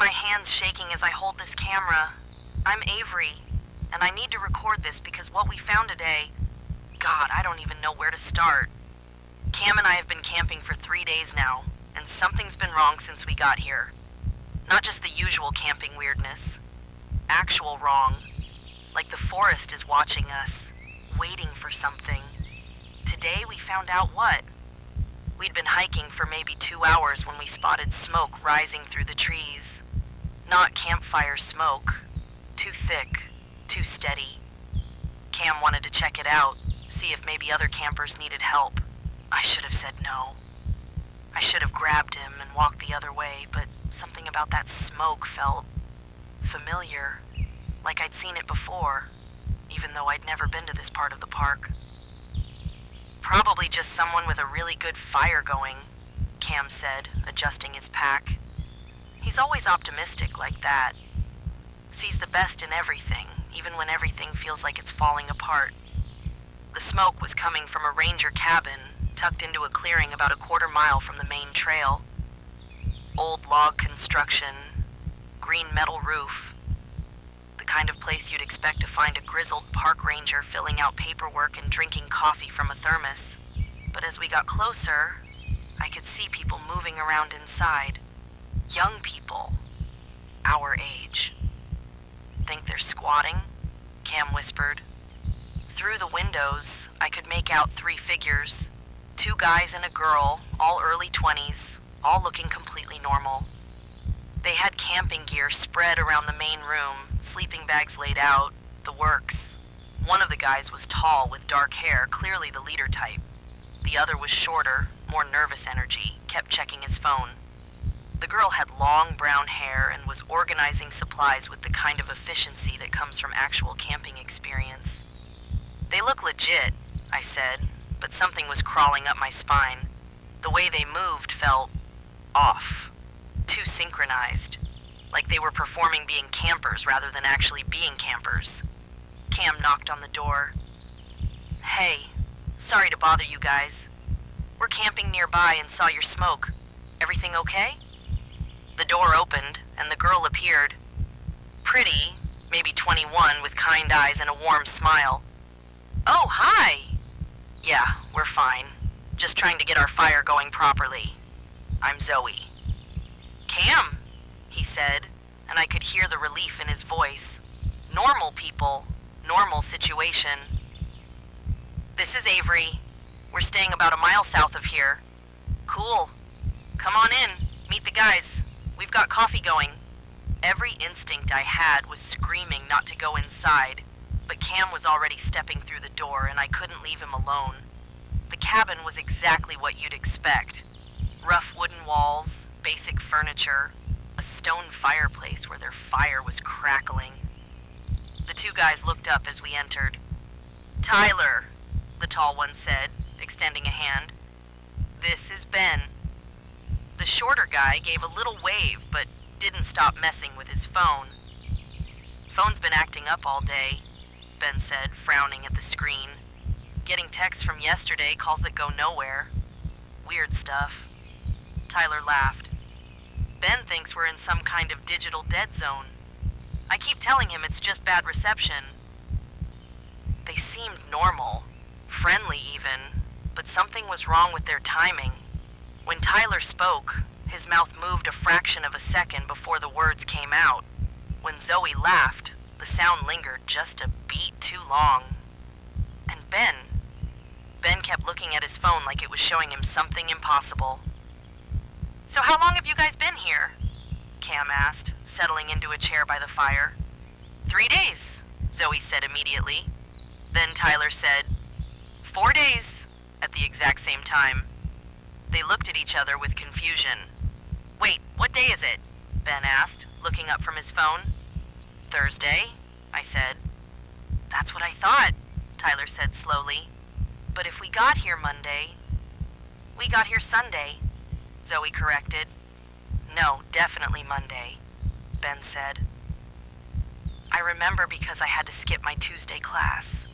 my hands shaking as I hold this camera. I'm Avery, and I need to record this because what we found today... God, I don't even know where to start. Cam and I have been camping for 3 days now, and something's been wrong since we got here. Not just the usual camping weirdness. Actual wrong. Like the forest is watching us, waiting for something. Today we found out what. We'd been hiking for maybe 2 hours when we spotted smoke rising through the trees. Not campfire smoke. Too thick, too steady. Cam wanted to check it out, see if maybe other campers needed help. I should have said no. I should have grabbed him and walked the other way, but something about that smoke felt familiar, like I'd seen it before, even though I'd never been to this part of the park. Probably just someone with a really good fire going, Cam said, adjusting his pack. He's always optimistic like that. Sees the best in everything, even when everything feels like it's falling apart. The smoke was coming from a ranger cabin, tucked into a clearing about a quarter-mile from the main trail. Old log construction, green metal roof. The kind of place you'd expect to find a grizzled park ranger filling out paperwork and drinking coffee from a thermos. But as we got closer, I could see people moving around inside. Young people. Our age. Think they're squatting? Cam whispered. Through the windows, I could make out 3 figures. 2 guys and a girl, all early 20s, all looking completely normal. They had camping gear spread around the main room, sleeping bags laid out, the works. One of the guys was tall with dark hair, clearly the leader type. The other was shorter, more nervous energy, kept checking his phone. The girl had long brown hair and was organizing supplies with the kind of efficiency that comes from actual camping experience. They look legit, I said, but something was crawling up my spine. The way they moved felt off. Too synchronized, like they were performing being campers rather than actually being campers. Cam knocked on the door. Hey, sorry to bother you guys. We're camping nearby and saw your smoke. Everything okay? The door opened and the girl appeared. Pretty, maybe 21, with kind eyes and a warm smile. Oh, hi! Yeah, we're fine. Just trying to get our fire going properly. I'm Zoe. Cam, he said, and I could hear the relief in his voice. Normal people, normal situation. This is Avery. We're staying about a mile south of here. Cool. Come on in, meet the guys. We've got coffee going. Every instinct I had was screaming not to go inside, but Cam was already stepping through the door and I couldn't leave him alone. The cabin was exactly what you'd expect. Rough wooden walls, basic furniture, a stone fireplace where their fire was crackling. The 2 guys looked up as we entered. Tyler, the tall one said, extending a hand. This is Ben. The shorter guy gave a little wave, but didn't stop messing with his phone. Phone's been acting up all day, Ben said, frowning at the screen. Getting texts from yesterday, calls that go nowhere. Weird stuff. Tyler laughed. Ben thinks we're in some kind of digital dead zone. I keep telling him it's just bad reception. They seemed normal, friendly even, but something was wrong with their timing. When Tyler spoke, his mouth moved a fraction of a second before the words came out. When Zoe laughed, the sound lingered just a beat too long. And Ben kept looking at his phone like it was showing him something impossible. So how long have you guys been here? Cam asked, settling into a chair by the fire. 3 days, Zoe said immediately. Then Tyler said, 4 days, at the exact same time. They looked at each other with confusion. Wait, what day is it? Ben asked, looking up from his phone. Thursday, I said. That's what I thought, Tyler said slowly. But if we got here Monday... We got here Sunday, Zoe corrected. No, definitely Monday, Ben said. I remember because I had to skip my Tuesday class.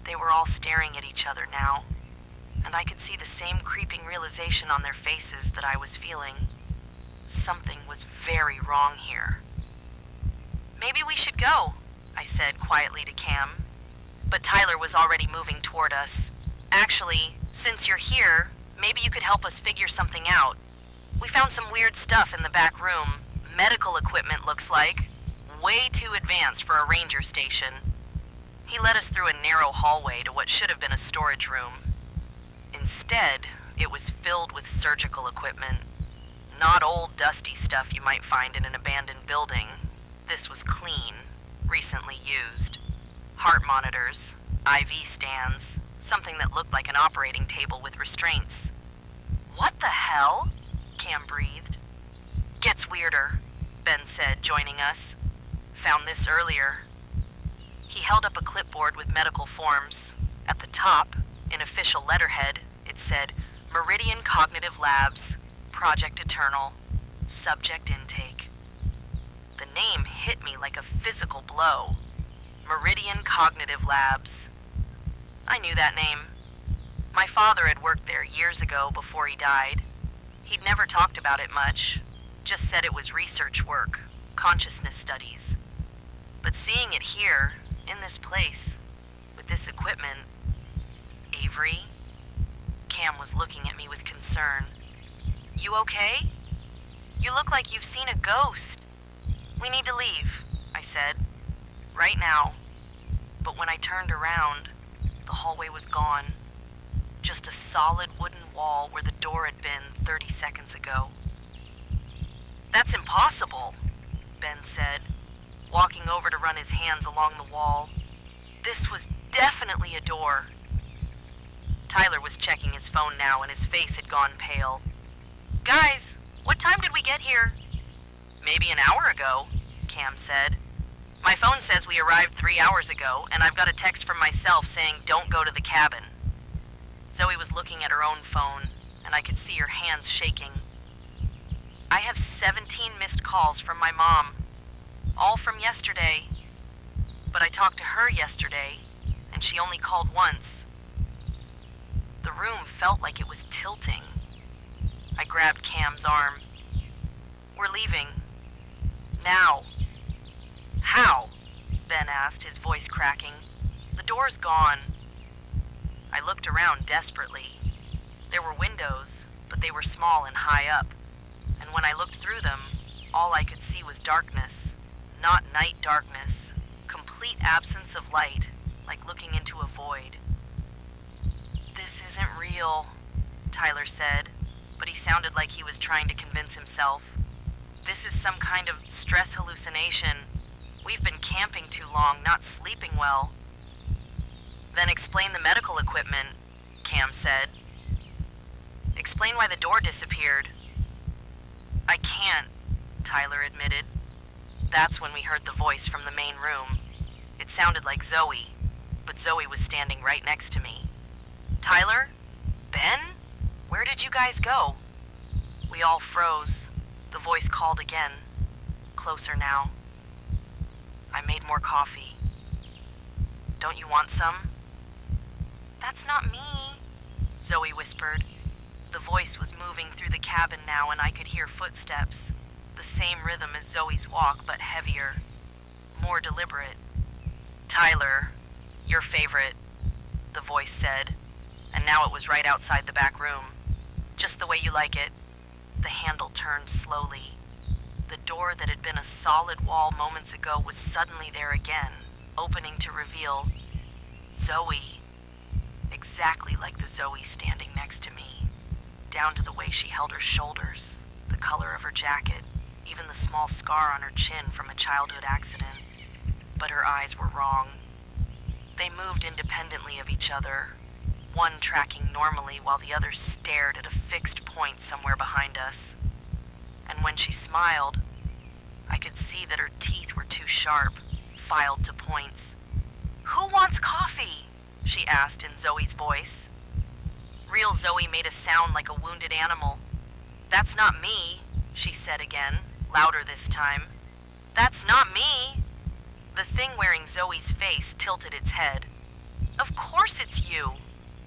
They were all staring at each other now, and I could see the same creeping realization on their faces that I was feeling. Something was very wrong here. "Maybe we should go," I said quietly to Cam. But Tyler was already moving toward us. "Actually, since you're here, maybe you could help us figure something out. We found some weird stuff in the back room. Medical equipment, looks like. Way too advanced for a ranger station." He led us through a narrow hallway to what should have been a storage room. Instead, it was filled with surgical equipment. Not old, dusty stuff you might find in an abandoned building. This was clean, recently used. Heart monitors, IV stands, something that looked like an operating table with restraints. "What the hell?" Cam breathed. "Gets weirder," Ben said, joining us. "Found this earlier." He held up a clipboard with medical forms. At the top, in official letterhead, it said, "Meridian Cognitive Labs, Project Eternal, Subject Intake." The name hit me like a physical blow. Meridian Cognitive Labs. I knew that name. My father had worked there years ago before he died. He'd never talked about it much, just said it was research work, consciousness studies. But seeing it here, in this place, with this equipment... Avery? Cam was looking at me with concern. "You okay? You look like you've seen a ghost." "We need to leave," I said. "Right now." But when I turned around, the hallway was gone. Just a solid wooden wall where the door had been 30 seconds ago. "That's impossible," Ben said, walking over to run his hands along the wall. "This was definitely a door." Tyler was checking his phone now and his face had gone pale. "Guys, what time did we get here?" "Maybe an hour ago," Cam said. "My phone says we arrived 3 hours ago, and I've got a text from myself saying don't go to the cabin." Zoe was looking at her own phone, and I could see her hands shaking. "I have 17 missed calls from my mom, all from yesterday. But I talked to her yesterday, and she only called once." The room felt like it was tilting. I grabbed Cam's arm. "We're leaving. Now." "How?" Ben asked, his voice cracking. "The door's gone." I looked around desperately. There were windows, but they were small and high up. And when I looked through them, all I could see was darkness. Not night darkness. Complete absence of light, like looking into a void. "This isn't real," Tyler said, but he sounded like he was trying to convince himself. "This is some kind of stress hallucination. We've been camping too long, not sleeping well." "Then explain the medical equipment," Cam said. "Explain why the door disappeared." "I can't," Tyler admitted. That's when we heard the voice from the main room. It sounded like Zoe, but Zoe was standing right next to me. "Tyler? Ben? Where did you guys go?" We all froze. The voice called again. Closer now. "I made more coffee. Don't you want some?" "That's not me," Zoe whispered. The voice was moving through the cabin now, and I could hear footsteps. The same rhythm as Zoe's walk, but heavier. More deliberate. "Tyler, your favorite," the voice said. And now it was right outside the back room. "Just the way you like it." The handle turned slowly. The door that had been a solid wall moments ago was suddenly there again, opening to reveal Zoe. Exactly like the Zoe standing next to me. Down to the way she held her shoulders, the color of her jacket, even the small scar on her chin from a childhood accident. But her eyes were wrong. They moved independently of each other, one tracking normally while the other stared at a fixed point somewhere behind us. And when she smiled, I could see that her teeth were too sharp, filed to points. "Who wants coffee?" she asked in Zoe's voice. Real Zoe made a sound like a wounded animal. "That's not me," she said again, louder this time. "That's not me." The thing wearing Zoe's face tilted its head. "Of course it's you.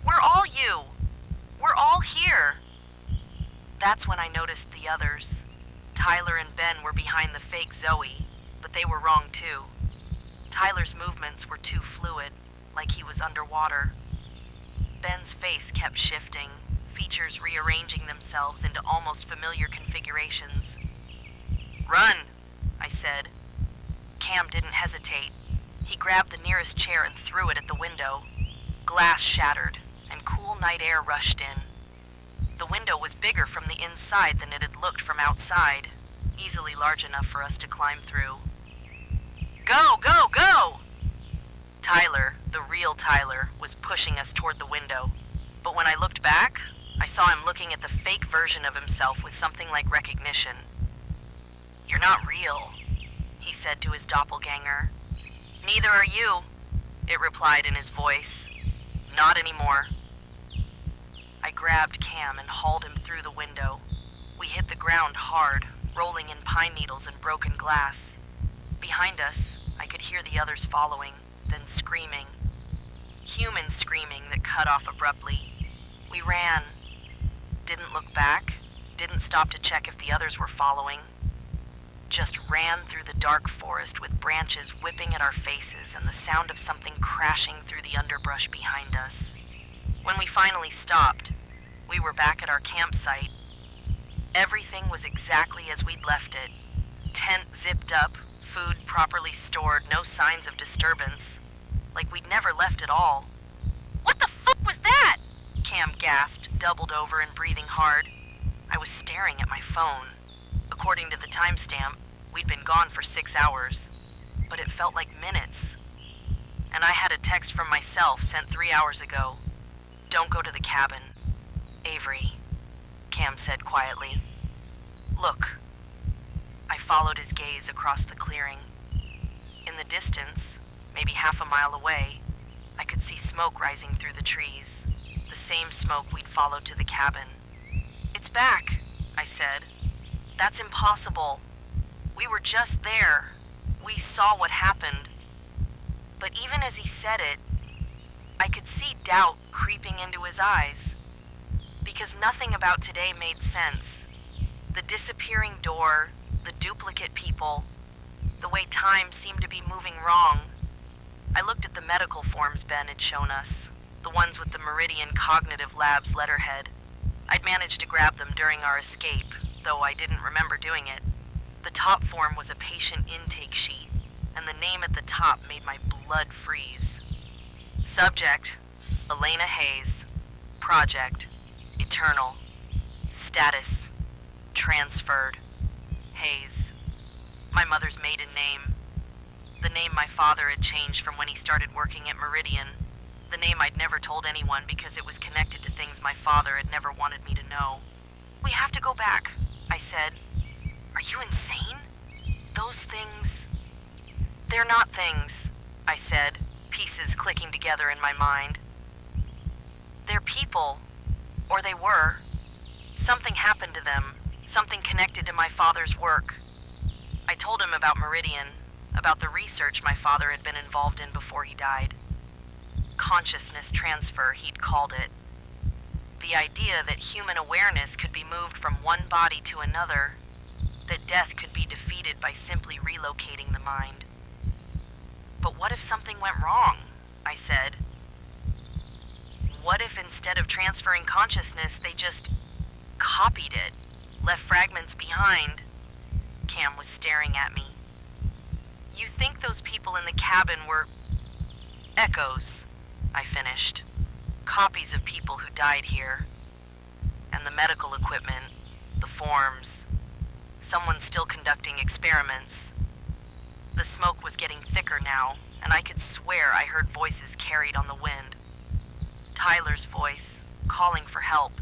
We're all you. We're all here." That's when I noticed the others. Tyler and Ben were behind the fake Zoe, but they were wrong too. Tyler's movements were too fluid, like he was underwater. Ben's face kept shifting, features rearranging themselves into almost familiar configurations. "Run," I said. Cam didn't hesitate. He grabbed the nearest chair and threw it at the window. Glass shattered, and cool night air rushed in. The window was bigger from the inside than it had looked from outside, easily large enough for us to climb through. "Go, go, go!" Tyler, the real Tyler, was pushing us toward the window. But when I looked back, I saw him looking at the fake version of himself with something like recognition. "You're not real," he said to his doppelganger. "Neither are you," it replied in his voice. "Not anymore." I grabbed Cam and hauled him through the window. We hit the ground hard, rolling in pine needles and broken glass. Behind us, I could hear the others following, then screaming. Human screaming that cut off abruptly. We ran. Didn't look back, didn't stop to check if the others were following. Just ran through the dark forest with branches whipping at our faces and the sound of something crashing through the underbrush behind us. When we finally stopped, we were back at our campsite. Everything was exactly as we'd left it. Tent zipped up, food properly stored, no signs of disturbance. Like we'd never left at all. "What the fuck was that?" Cam gasped, doubled over and breathing hard. I was staring at my phone. According to the timestamp, we'd been gone for 6 hours, but it felt like minutes. And I had a text from myself sent 3 hours ago. "Don't go to the cabin. Avery," Cam said quietly. "Look." I followed his gaze across the clearing. In the distance, maybe half a mile away, I could see smoke rising through the trees, the same smoke we'd followed to the cabin. "It's back," I said. "That's impossible. We were just there. We saw what happened." But even as he said it, I could see doubt creeping into his eyes. Because nothing about today made sense. The disappearing door, the duplicate people, the way time seemed to be moving wrong. I looked at the medical forms Ben had shown us, the ones with the Meridian Cognitive Labs letterhead. I'd managed to grab them during our escape, though I didn't remember doing it. The top form was a patient intake sheet, and the name at the top made my blood freeze. Subject, Elena Hayes. Project, Eternal. Status, transferred. Hayes. My mother's maiden name. The name my father had changed from when he started working at Meridian. The name I'd never told anyone because it was connected to things my father had never wanted me to know. "We have to go back," I said. "Are you insane? Those things..." "They're not things," I said, pieces clicking together in my mind. "They're people. Or they were. Something happened to them. Something connected to my father's work." I told him about Meridian, about the research my father had been involved in before he died. Consciousness transfer, he'd called it. The idea that human awareness could be moved from one body to another, that death could be defeated by simply relocating the mind. "But what if something went wrong?" I said. "What if instead of transferring consciousness, they just copied it, left fragments behind?" Cam was staring at me. "You think those people in the cabin were echoes," I finished. "Copies of people who died here. And the medical equipment, the forms. Someone's still conducting experiments." The smoke was getting thicker now, and I could swear I heard voices carried on the wind. Tyler's voice, calling for help.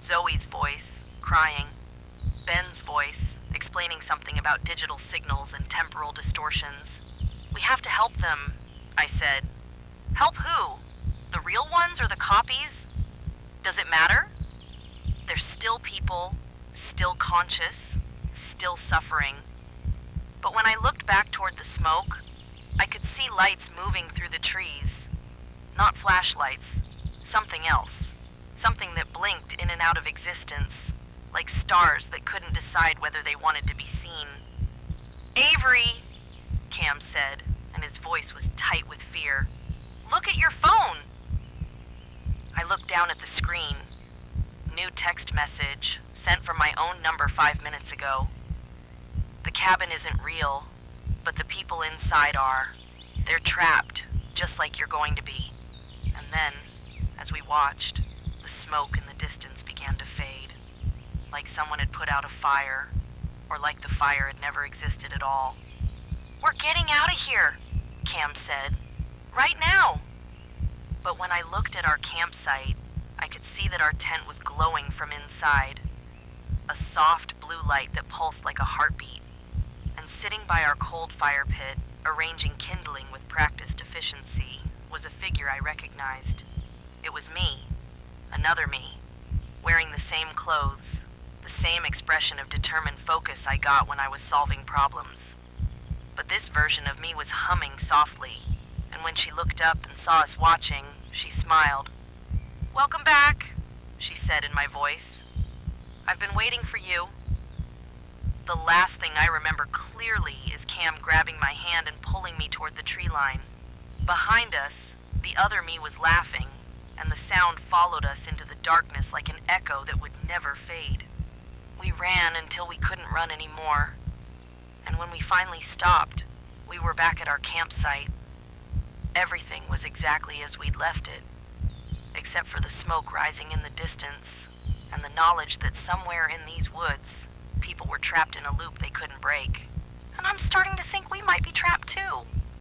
Zoe's voice, crying. Ben's voice, explaining something about digital signals and temporal distortions. "We have to help them," I said. "Help who? The real ones or the copies? Does it matter? They're still people, still conscious, still suffering." But when I looked back toward the smoke, I could see lights moving through the trees. Not flashlights, something else. Something that blinked in and out of existence, like stars that couldn't decide whether they wanted to be seen. "Avery," Cam said, and his voice was tight with fear. "Look at your phone." I looked down at the screen. New text message, sent from my own number 5 minutes ago. "The cabin isn't real, but the people inside are. They're trapped, just like you're going to be." And then, as we watched, the smoke in the distance began to fade. Like someone had put out a fire, or like the fire had never existed at all. "We're getting out of here," Cam said. "Right now." But when I looked at our campsite, I could see that our tent was glowing from inside. A soft blue light that pulsed like a heartbeat. And sitting by our cold fire pit, arranging kindling with practiced efficiency, was a figure I recognized. It was me, another me, wearing the same clothes, the same expression of determined focus I got when I was solving problems. But this version of me was humming softly, and when she looked up and saw us watching, she smiled. "Welcome back," she said in my voice. "I've been waiting for you." The last thing I remember clearly is Cam grabbing my hand and pulling me toward the tree line. Behind us, the other me was laughing, and the sound followed us into the darkness like an echo that would never fade. We ran until we couldn't run anymore, and when we finally stopped, we were back at our campsite. Everything was exactly as we'd left it, except for the smoke rising in the distance, and the knowledge that somewhere in these woods, people were trapped in a loop they couldn't break. And I'm starting to think we might be trapped too.